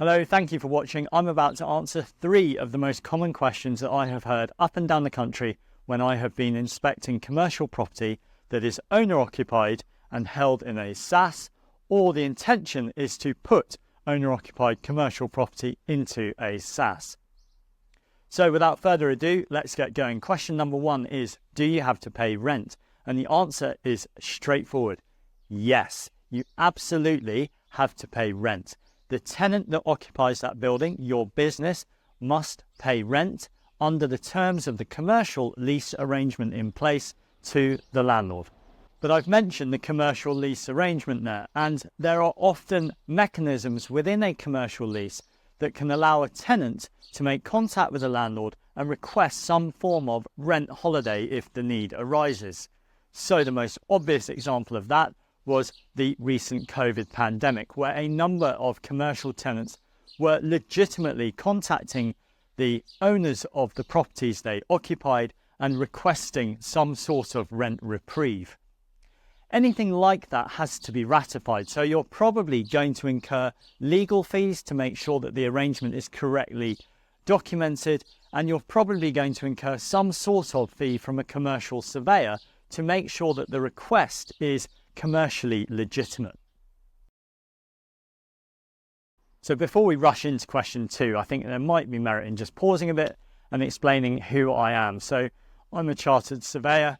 Hello, thank you for watching. I'm about to answer 3 of the most common questions that I have heard up and down the country when I have been inspecting commercial property that is owner-occupied and held in a SSAS, or the intention is to put owner-occupied commercial property into a SSAS. So without further ado, let's get going. Question number 1 is, do you have to pay rent? And the answer is straightforward. Yes, you absolutely have to pay rent. The tenant that occupies that building, your business, must pay rent under the terms of the commercial lease arrangement in place to the landlord. But I've mentioned the commercial lease arrangement there, and there are often mechanisms within a commercial lease that can allow a tenant to make contact with the landlord and request some form of rent holiday if the need arises. So the most obvious example of that was the recent COVID pandemic, where a number of commercial tenants were legitimately contacting the owners of the properties they occupied and requesting some sort of rent reprieve. Anything like that has to be ratified, so you're probably going to incur legal fees to make sure that the arrangement is correctly documented, and you're probably going to incur some sort of fee from a commercial surveyor to make sure that the request is commercially legitimate. So before we rush into question 2, I think there might be merit in just pausing a bit and explaining who I am. So I'm a chartered surveyor.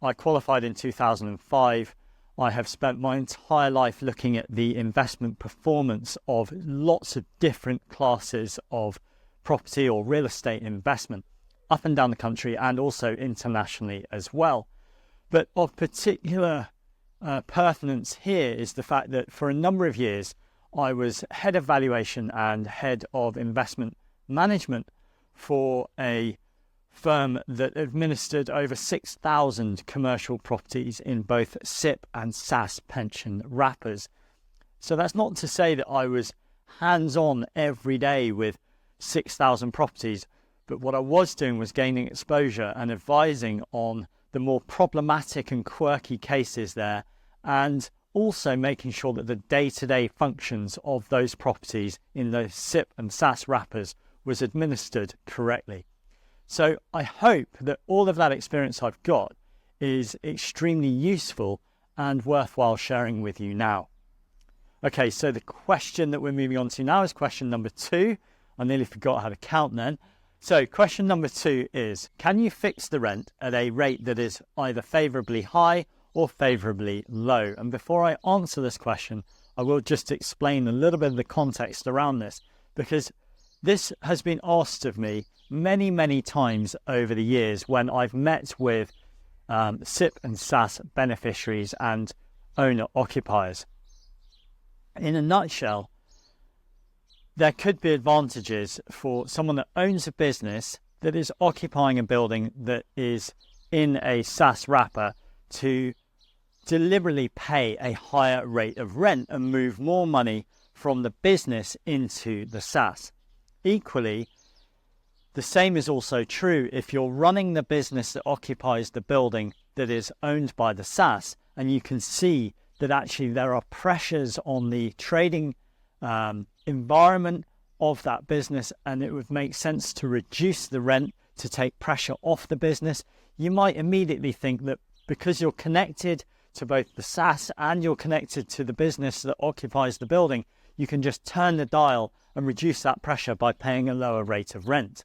I qualified in 2005. I have spent my entire life looking at the investment performance of lots of different classes of property or real estate investment up and down the country and also internationally as well. But of particular pertinence here is the fact that for a number of years I was head of valuation and head of investment management for a firm that administered over 6,000 commercial properties in both SIP and SAS pension wrappers. So that's not to say that I was hands-on every day with 6,000 properties, but what I was doing was gaining exposure and advising on the more problematic and quirky cases there, and also making sure that the day-to-day functions of those properties in those SIP and SAS wrappers was administered correctly. So I hope that all of that experience I've got is extremely useful and worthwhile sharing with you now. Okay, so the question that we're moving on to now is question number 2. I nearly forgot how to count then. So question number 2 is, can you fix the rent at a rate that is either favourably high or favourably low? And before I answer this question, I will just explain a little bit of the context around this, because this has been asked of me many times over the years when I've met with SIP and SAS beneficiaries and owner-occupiers. In a nutshell, there could be advantages for someone that owns a business that is occupying a building that is in a SAS wrapper to deliberately pay a higher rate of rent and move more money from the business into the SAS. Equally, the same is also true if you're running the business that occupies the building that is owned by the SAS, and you can see that actually there are pressures on the trading environment of that business, and it would make sense to reduce the rent to take pressure off the business. You might immediately think that because you're connected to both the SAS and you're connected to the business that occupies the building, you can just turn the dial and reduce that pressure by paying a lower rate of rent.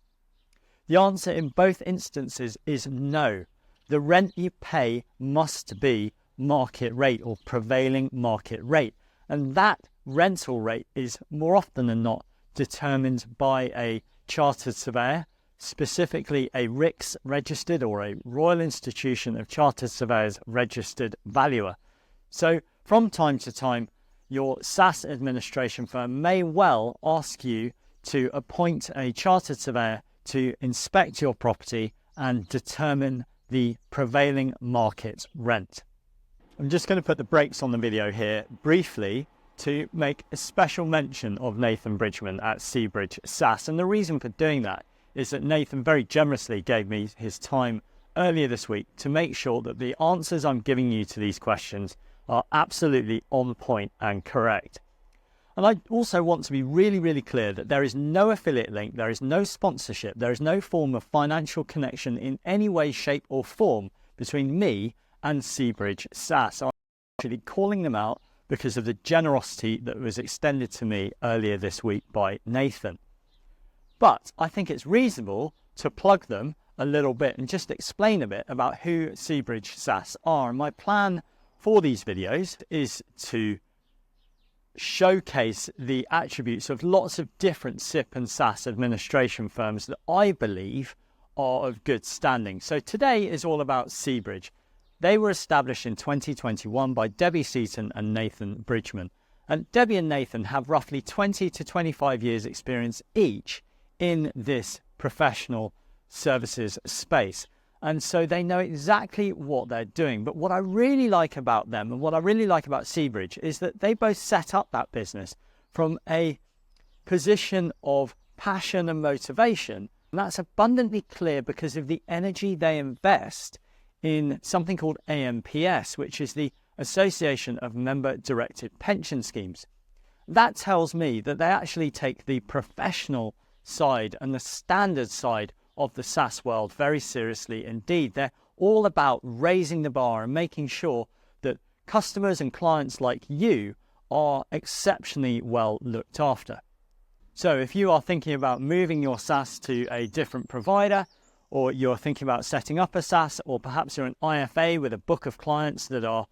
The answer in both instances is no. The rent you pay must be market rate or prevailing market rate, and that rental rate is more often than not determined by a chartered surveyor, specifically a RICS registered or a Royal Institution of Chartered Surveyors registered valuer. So from time to time, your SAS administration firm may well ask you to appoint a chartered surveyor to inspect your property and determine the prevailing market rent. I'm just going to put the brakes on the video here briefly to make a special mention of Nathan Bridgman at Seabridge SAS. And the reason for doing that is that Nathan very generously gave me his time earlier this week to make sure that the answers I'm giving you to these questions are absolutely on point and correct. And I also want to be really, really clear that there is no affiliate link, there is no sponsorship, there is no form of financial connection in any way, shape or form between me and Seabridge SSAS. I'm actually calling them out because of the generosity that was extended to me earlier this week by Nathan. But I think it's reasonable to plug them a little bit and just explain a bit about who Seabridge SSAS are. And my plan for these videos is to showcase the attributes of lots of different SIP and SaaS administration firms that I believe are of good standing. So today is all about Seabridge. They were established in 2021 by Debbie Seaton and Nathan Bridgman. And Debbie and Nathan have roughly 20 to 25 years experience each in this professional services space. And so they know exactly what they're doing. But what I really like about them and what I really like about Seabridge is that they both set up that business from a position of passion and motivation. And that's abundantly clear because of the energy they invest in something called AMPS, which is the Association of Member-Directed Pension Schemes. That tells me that they actually take the professional side and the standard side of the SaaS world very seriously indeed. They're all about raising the bar and making sure that customers and clients like you are exceptionally well looked after. So if you are thinking about moving your SaaS to a different provider, or you're thinking about setting up a SaaS, or perhaps you're an IFA with a book of clients that are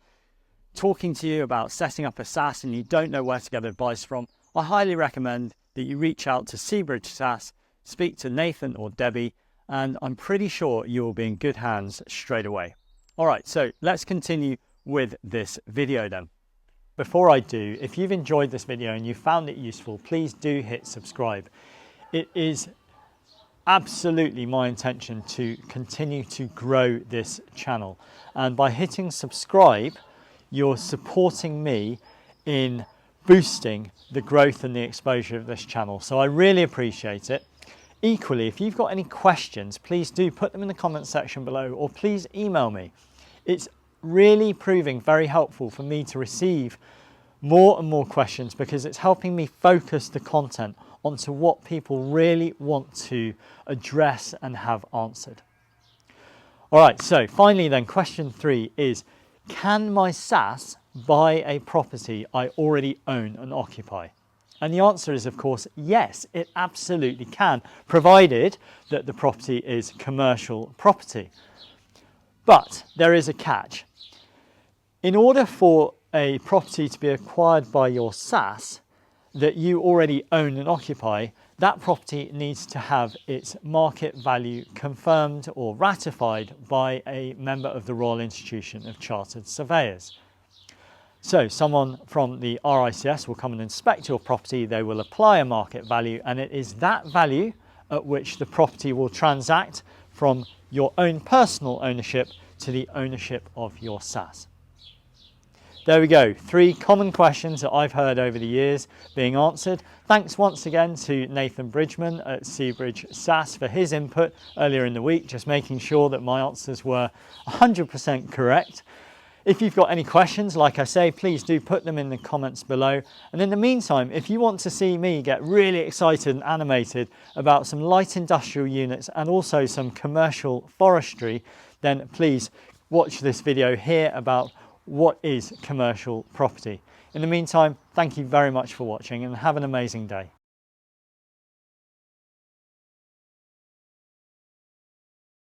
talking to you about setting up a SaaS and you don't know where to get advice from, I highly recommend that you reach out to Seabridge SaaS, speak to Nathan or Debbie, and I'm pretty sure you will be in good hands straight away. All right, so let's continue with this video then. Before I do, if you've enjoyed this video and you found it useful, please do hit subscribe. It is absolutely my intention to continue to grow this channel. And by hitting subscribe, you're supporting me in boosting the growth and the exposure of this channel. So I really appreciate it. Equally, if you've got any questions, please do put them in the comment section below, or please email me. It's really proving very helpful for me to receive more and more questions because it's helping me focus the content onto what people really want to address and have answered. All right, so finally then, question 3 is, can my SaaS buy a property I already own and occupy? And the answer is, of course, yes, it absolutely can, provided that the property is commercial property. But there is a catch. In order for a property to be acquired by your SaaS that you already own and occupy, that property needs to have its market value confirmed or ratified by a member of the Royal Institution of Chartered Surveyors. So someone from the RICS will come and inspect your property, they will apply a market value, and it is that value at which the property will transact from your own personal ownership to the ownership of your SaaS. There we go, 3 common questions that I've heard over the years being answered. Thanks once again to Nathan Bridgman at Seabridge SaaS for his input earlier in the week, just making sure that my answers were 100% correct. If you've got any questions, like I say, please do put them in the comments below. And in the meantime, if you want to see me get really excited and animated about some light industrial units and also some commercial forestry, then please watch this video here about what is commercial property. In the meantime, thank you very much for watching and have an amazing day.